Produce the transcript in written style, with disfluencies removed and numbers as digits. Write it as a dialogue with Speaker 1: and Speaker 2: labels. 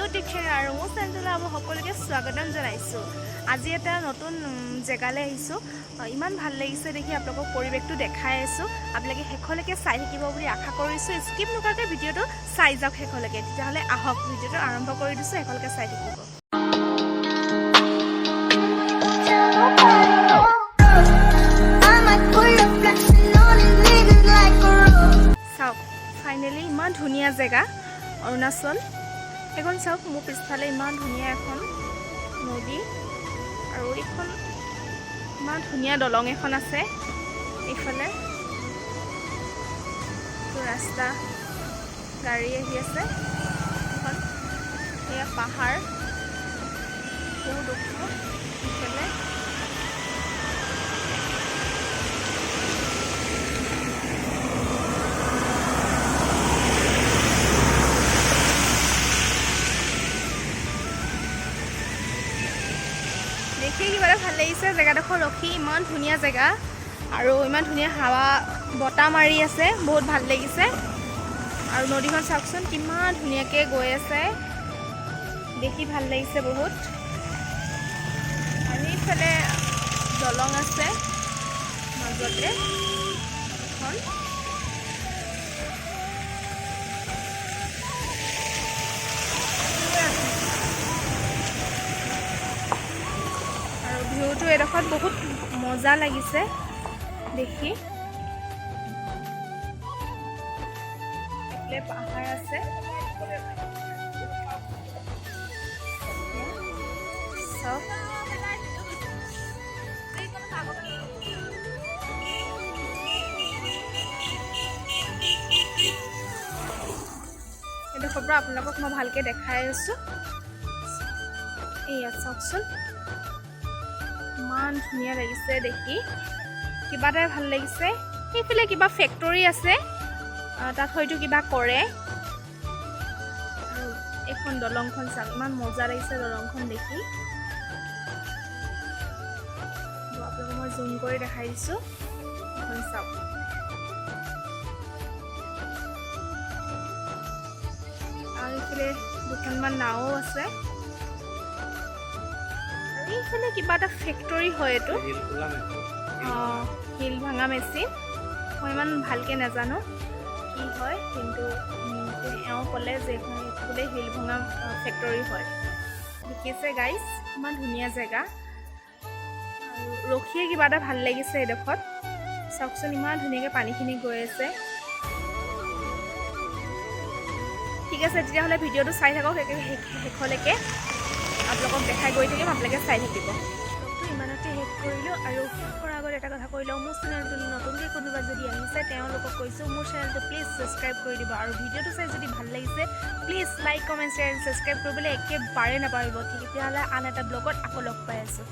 Speaker 1: YouTube channel আৰু মোৰ চেনেললৈ আমি সকলোকে স্বাগতম জনাইছোঁ। আজি এটা নতুন জেগালৈ আহিছোঁ। ইমান ভাল লাগিছে দেখি আপোনালোকক পৰিৱেশটো দেখাই আছোঁ। আপোনালোকে শেষলৈকে চাই থাকিব বুলি আশা কৰিছোঁ। স্কিপ নকৰাকৈ ভিডিঅ'টো চাই যাওক শেষলৈকে। তেতিয়াহ'লে আহক ভিডিঅ'টো আৰম্ভ কৰি দিছোঁ, শেষলৈকে চাই থাকিব। চাওক ফাইনেলি ইমান ধুনীয়া জেগা অৰুণাচল। এখন চাওক মোৰ পিছফালে ইমান ধুনীয়া এখন নদী আৰু এইখন ইমান ধুনীয়া দলং এখন আছে। এইফালে ৰাস্তা গাড়ী আহি আছে। এখন এয়া পাহাৰ বহুত ওখ। এইফালে দেখি কিবা এটা ভাল লাগিছে। জেগাডোখৰ ৰখি ইমান ধুনীয়া জেগা আৰু ইমান ধুনীয়া হাৱা বতাহ মাৰি আছে, বহুত ভাল লাগিছে। আৰু নদীখন চাওকচোন কিমান ধুনীয়াকৈ গৈ আছে, দেখি ভাল লাগিছে বহুত। আৰু এইফালে দলং আছে মাজতে এখন। ভিউটো এডোখৰত বহুত মজা লাগিছে দেখি। এইফালে পাহাৰ আছে, চাওক এডোখৰৰ পৰা আপোনালোকক মই ভালকৈ দেখাই আছোঁ। এয়া চাওকচোন ইমান ধুনীয়া লাগিছে দেখি, কিবা এটা ভাল লাগিছে। সেইফালে কিবা ফেক্টৰী আছে, তাত হয়তো কিবা কৰে। আৰু এইখন দলংখন চাওক ইমান মজা লাগিছে দলংখন দেখি। আপোনালোকক মই জুম কৰি দেখাই দিছোঁ। এখন চাওক আৰু এইফালে দুখনমান নাও আছে। এইফালে কিবা এটা ফেক্টৰী হয়, এইটো শিল ভাঙা মেচিন। মই ইমান ভালকৈ নাজানো কি হয়, কিন্তু এওঁ ক'লে যে এইখন বোলে শিল ভঙা ফেক্টৰী হয়। দেখিছে গাইজ ইমান ধুনীয়া জেগা আৰু ৰখিয়ে কিবা এটা ভাল লাগিছে এইডোখৰত। চাওকচোন ইমান ধুনীয়াকৈ পানীখিনি গৈ আছে। ঠিক আছে তেতিয়াহ'লে ভিডিঅ'টো চাই থাকক শেষলৈকে। আপোনালোকক দেখাই গৈ থাকিম, আপোনালোকে চাই থাকিব। ইমানতে শেষ কৰিলোঁ। আৰু শেষ কৰাৰ আগত এটা কথা কৈ লওঁ, মোৰ চেনেলটো নতুনকৈ কোনোবা যদি আহিছে তেওঁলোকক কৈছোঁ মোৰ চেনেলটো প্লিজ ছাবস্ক্ৰাইব কৰি দিব। আৰু ভিডিঅ'টো চাই যদি ভাল লাগিছে please like comment share subscribe কৰিবলৈ একেবাৰে নাপাহৰিব। তেতিয়াহ'লে আন এটা ব্লগত আকৌ লগ পাই আছোঁ।